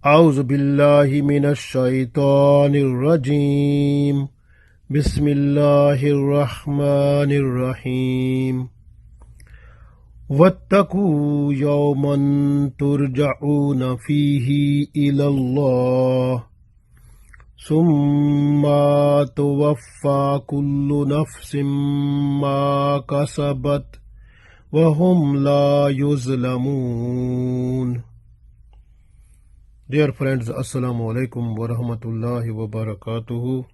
أعوذ بالله من الشيطان الرجيم بسم الله الرحمن الرحيم واتقوا يوما ترجعون فيه إلى الله ثم توفى كل نفس ما كسبت وهم لا يظلمون. Dear friends, Assalamu alaikum wa rahmatullahi wa barakatuhu.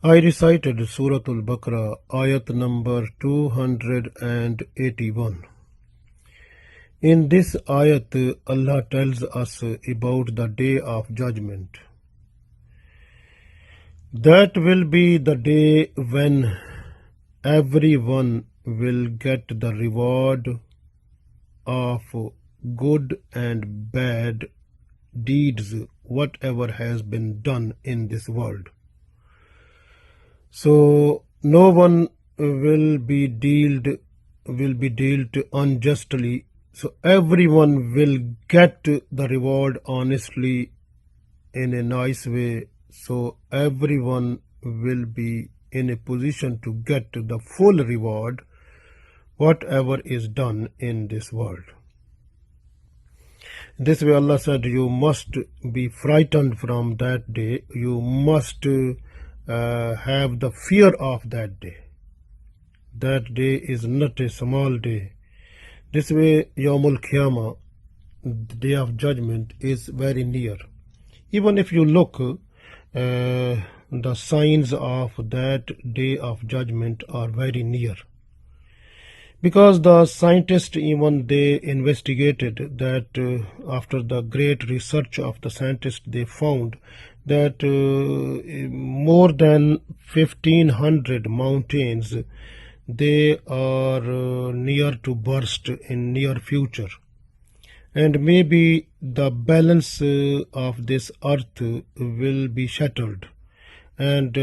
I recited Surah Al-Baqarah, Ayat number 281. In this ayat, Allah tells us about the day of judgment. That will be the day when everyone will get the reward of good and bad deeds, whatever has been done in this world. So no one will be dealt unjustly. So everyone will get the reward honestly in a nice way. So everyone will be in a position to get the full reward, whatever is done in this world. This way Allah said, you must be frightened from that day. You must have the fear of that day. That day is not a small day. This way Yawmul Qiyamah, the day of judgment, is very near. Even if you look, the signs of that day of judgment are very near. Because the scientists, even they investigated that after the great research of the scientists, they found that more than 1500 mountains, they are near to burst in near future. And maybe the balance of this earth will be shattered. And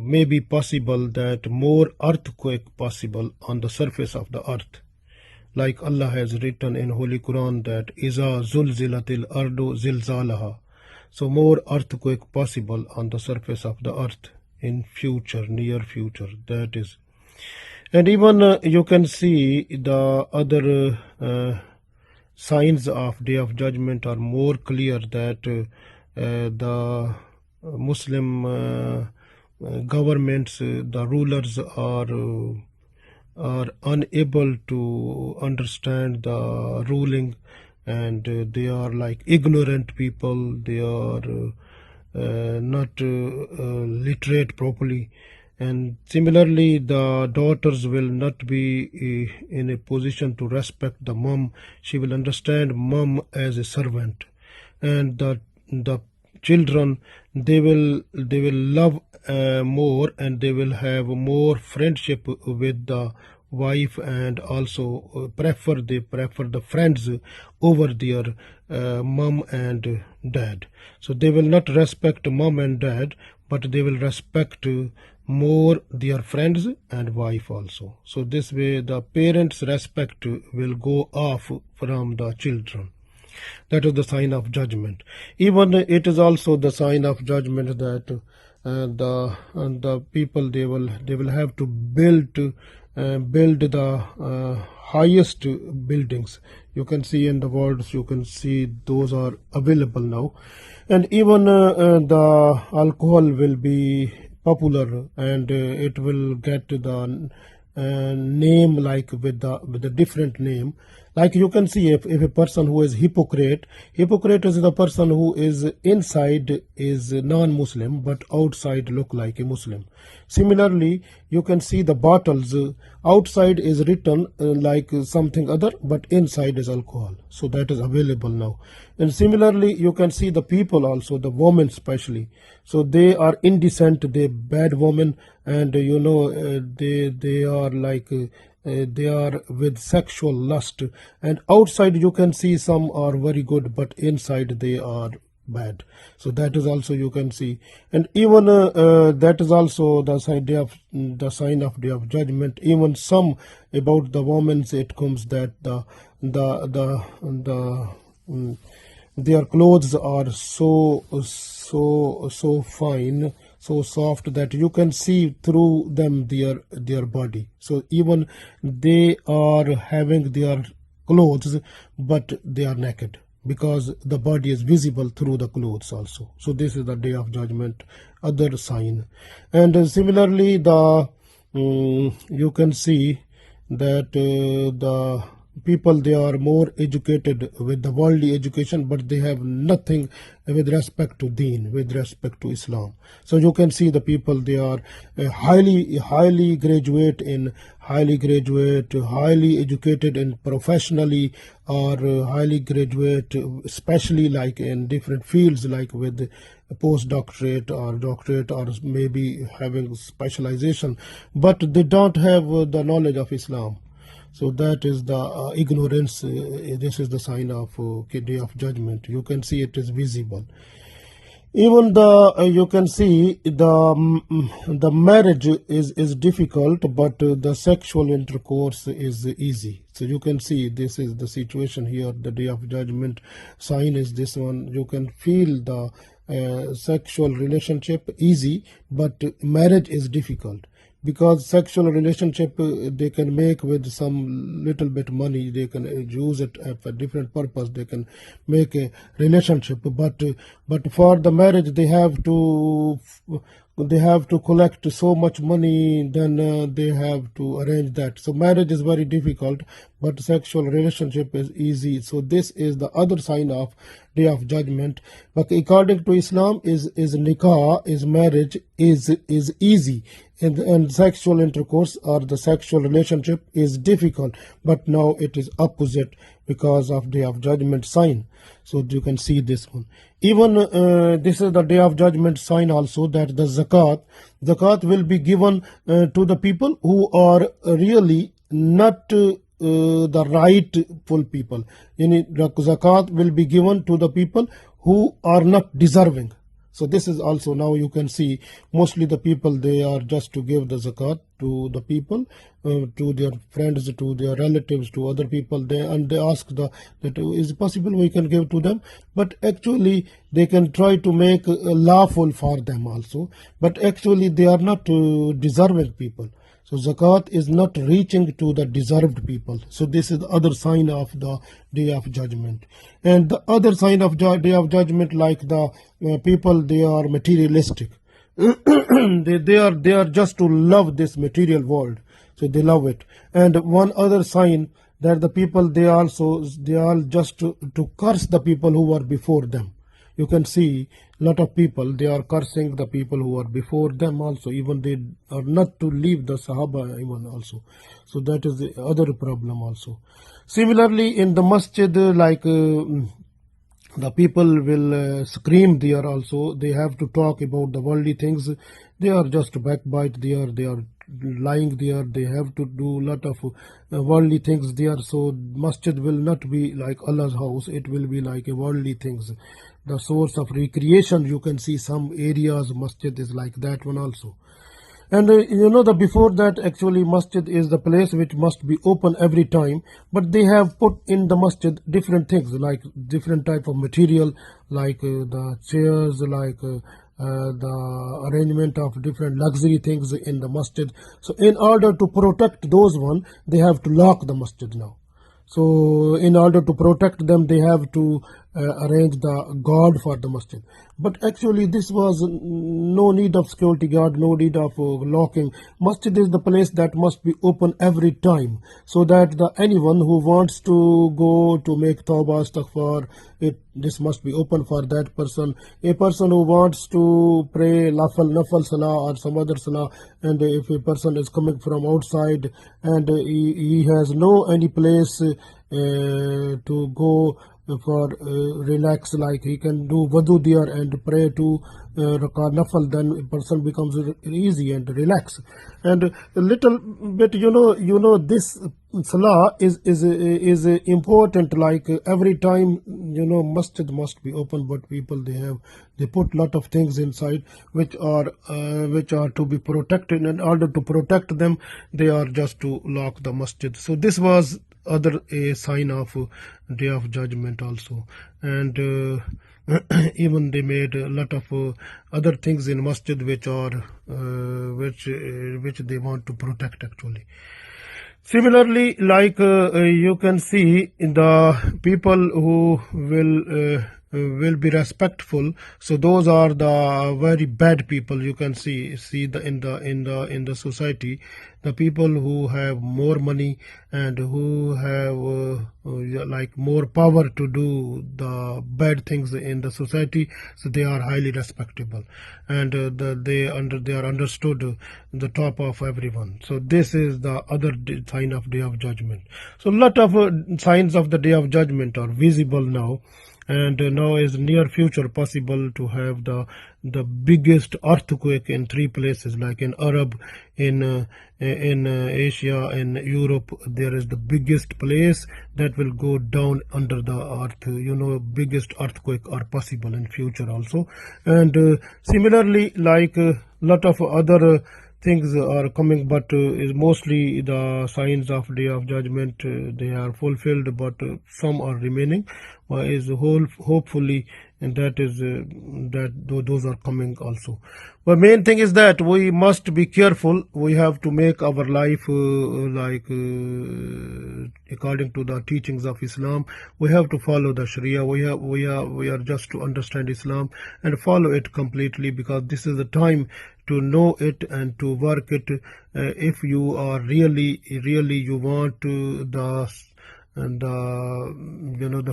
may be possible that more earthquake possible on the surface of the earth. Like Allah has written in Holy Quran that Iza zulzilatil ardu zilzalaha. So more earthquake possible on the surface of the earth in future, near future, that is. And even you can see the other signs of Day of Judgment are more clear, that the Muslim governments, the rulers are unable to understand the ruling, and they are like ignorant people. They are not literate properly. And similarly, the daughters will not be in a position to respect the mom. She will understand mom as a servant. And the children, they will love more, and they will have more friendship with the wife, and also prefer the friends over their mom and dad. So they will not respect mom and dad, but they will respect more their friends and wife also. So this way the parents' respect will go off from the children. That is the sign of judgment. Even it is also the sign of judgment that the people, they will have to build the highest buildings. You can see in the world, you can see those are available now. And even the alcohol will be popular, and it will get the name, like with the different name. Like you can see, if a person who is hypocrite is the person who is inside is non-Muslim but outside look like a Muslim. Similarly, you can see the bottles, outside is written like something other, but inside is alcohol. So that is available now. And similarly, you can see the people also, the women especially. So they are indecent, they bad women, and they are like they are with sexual lust. And outside you can see some are very good, but inside they are bad. So that is also you can see. And even that is also the sign of Day of Judgment. Even some about the women, it comes that their clothes are so fine, so soft that you can see through them their body. So even they are having their clothes, but they are naked, because the body is visible through the clothes also. So this is the day of judgment, other sign. And similarly, you can see that the people, they are more educated with the worldly education, but they have nothing with respect to deen, with respect to Islam. So you can see the people, they are highly graduate, highly educated and professionally, or highly graduate, especially like in different fields, like with postdoctorate or doctorate, or maybe having specialization, but they don't have the knowledge of Islam. So that is the ignorance. This is the sign of day of judgment. You can see it is visible. Even you can see the marriage is difficult, but the sexual intercourse is easy. So you can see this is the situation here. The day of judgment sign is this one. You can feel the sexual relationship easy, but marriage is difficult, because sexual relationship they can make with some little bit money, they can use it for different purpose, they can make a relationship, but for the marriage they have to collect so much money, then they have to arrange that. So marriage is very difficult, but sexual relationship is easy. So this is the other sign of day of judgment. But according to Islam, is nikah, is marriage is easy, and sexual intercourse or the sexual relationship is difficult, but now it is opposite because of day of judgment sign. So you can see this one. Even this is the day of judgment sign also, that the zakat will be given to the people who are really not the rightful people. Zakat will be given to the people who are not deserving. So this is also, now you can see mostly the people, they are just to give the zakat to the people, to their friends, to their relatives, to other people, and they ask that is it possible we can give to them, but actually they can try to make lawful for them also, but actually they are not deserving people. So zakat is not reaching to the deserved people. So this is the other sign of the day of judgment. And the other sign of day of judgment, like the people, they are materialistic. they are just to love this material world. So they love it. And one other sign, that the people, they are just to curse the people who were before them. You can see a lot of people, they are cursing the people who are before them also, even they are not to leave the Sahaba even also. So that is the other problem also. Similarly, in the masjid, like the people will scream there also. They have to talk about the worldly things. They are just backbite there. They are lying there. They have to do lot of worldly things there. So masjid will not be like Allah's house. It will be like a worldly things. The source of recreation, you can see some areas masjid is like that one also. And the before that, actually masjid is the place which must be open every time, but they have put in the masjid different things, like different type of material, like the chairs, like the arrangement of different luxury things in the masjid. So in order to protect those one, they have to lock the masjid now. So in order to protect them, they have to arrange the guard for the masjid. But actually this was no need of security guard, no need of locking. Masjid is the place that must be open every time, so that anyone who wants to go to make tawbah, astaghfar, this must be open for that person. A person who wants to pray nafal salah or some other salah, and if a person is coming from outside and he has no any place to go for relax, like he can do wudu there and pray to rakat nafal, then a person becomes easy and relax. And a little bit, this salah is important, like every time, masjid must be open, but people, they put lot of things inside which are to be protected. In order to protect them, they are just to lock the masjid. So this was other a sign of day of judgment also. And even they made a lot of other things in masjid which are which they want to protect actually. Similarly, like you can see in the people who will be respectful. So those are the very bad people. You can see the in the society, the people who have more money and who have like more power to do the bad things in the society. So they are highly respectable, and they are understood the top of everyone. So this is the other sign of day of judgment. So a lot of signs of the day of judgment are visible now, and now is near future possible to have the biggest earthquake in three places, like in Arab, in Asia, in Europe. There is the biggest place that will go down under the earth. Biggest earthquake are possible in future also. And similarly, like lot of other things are coming, but is mostly the signs of day of judgment. They are fulfilled, but some are remaining. Is hopefully, and that is that those are coming also. But main thing is that we must be careful. We have to make our life according to the teachings of Islam. We have to follow the Sharia. We are just to understand Islam and follow it completely, because this is the time to know it and to work it. If you are really you want the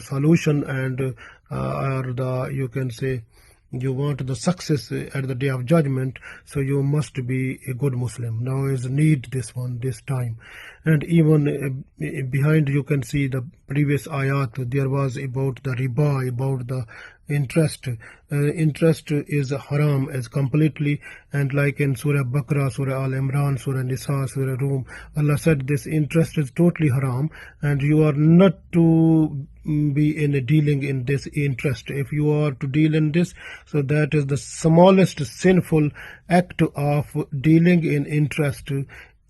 solution, and or the, you can say, you want the success at the day of judgment, so you must be a good Muslim. Now is need this time. And even behind you can see the previous ayat, there was about the riba, about the interest. Interest is haram as completely, and like in Surah Baqarah, Surah Al Imran, Surah Nisa, Surah Rum, Allah said this interest is totally haram, and you are not to be in a dealing in this interest. If you are to deal in this, so that is the smallest sinful act of dealing in interest,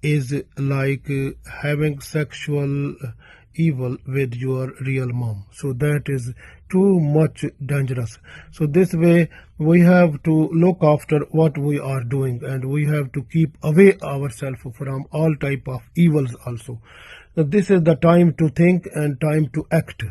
is like having sexual evil with your real mom. So that is too much dangerous. So this way we have to look after what we are doing, and we have to keep away ourselves from all type of evils also. So this is the time to think and time to act.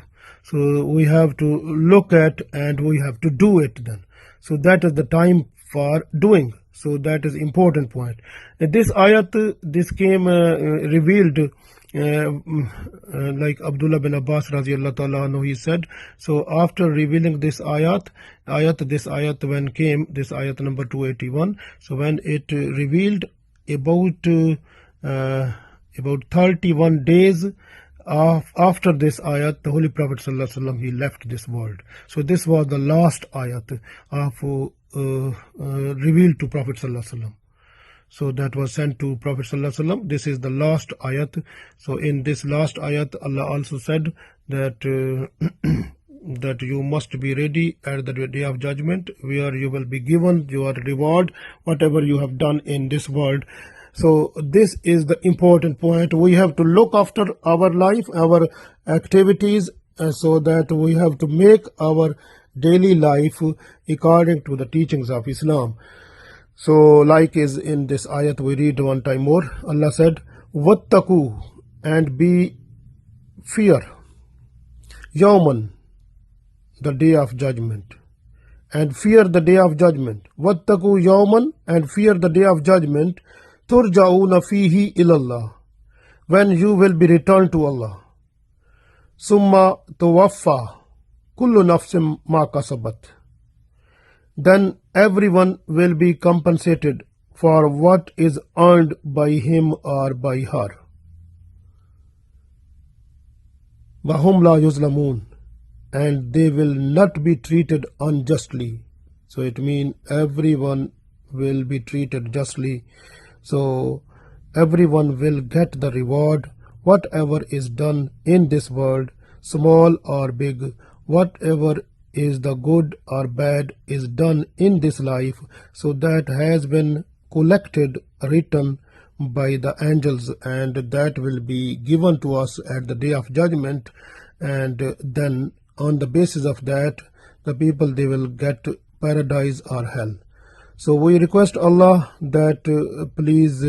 So we have to look at and we have to do it then. So that is the time for doing. So that is important point. This ayat, this came revealed like Abdullah bin Abbas radiallahu ta'ala anhu, he said, so after revealing this ayat when came, this ayat number 281, so when it revealed about 31 days after this ayat, the Holy Prophet sallallahu alaihi wasallam, he left this world. So this was the last ayat of revealed to Prophet sallallahu alaihi wasallam. So that was sent to Prophet sallallahu alaihi wasallam. This is the last ayat. So in this last ayat, Allah also said that that you must be ready at the day of judgment, where you will be given your reward, whatever you have done in this world. So this is the important point. We have to look after our life, our activities, so that we have to make our daily life according to the teachings of Islam. So like is in this ayat, we read one time more. Allah said, Wattaku, and be fear, Yawman, the day of judgment, and fear the day of judgment. Wattaku Yawman, and fear the day of judgment, Turja'una fihi ilallah, when you will be returned to Allah. Summa tuwaffa kullu nafsim ma kasabat, then everyone will be compensated for what is earned by him or by her. Wahum la yuzlamun, and they will not be treated unjustly. So it means everyone will be treated justly. So everyone will get the reward, whatever is done in this world, small or big, whatever is the good or bad is done in this life. So that has been collected, written by the angels, and that will be given to us at the day of judgment. And then on the basis of that, the people, they will get paradise or hell. So we request Allah that please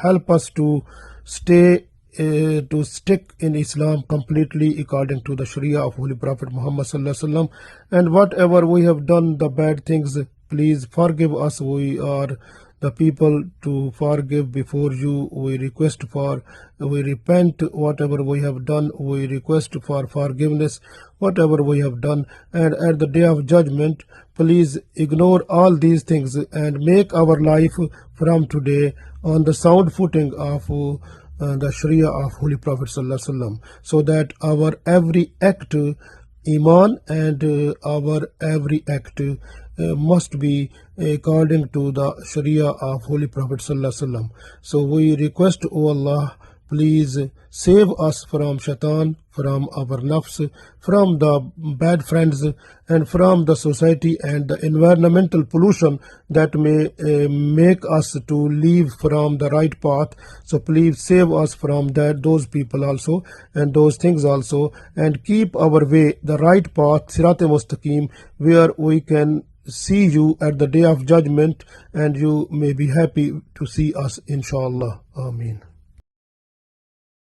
help us to stick in Islam completely according to the Sharia of Holy Prophet Muhammad sallallahu alaihi wasallam. And whatever we have done, the bad things, please forgive us. We are the people to forgive before you. We repent whatever we have done. We request for forgiveness whatever we have done. And at the day of judgment, please ignore all these things and make our life from today on the sound footing of the Sharia of Holy Prophet sallallahu alaihi wasallam, so that our every act Iman and our every act must be according to the Sharia of Holy Prophet sallallahu alaihi wasallam. So we request, O Allah, please save us from shaitan, from our nafs, from the bad friends, and from the society and the environmental pollution that may make us to leave from the right path. So please save us from those people also and those things also, and keep our way the right path, Sirat-e-Mustaqim, where we can see you at the day of judgment and you may be happy to see us, inshallah. Ameen.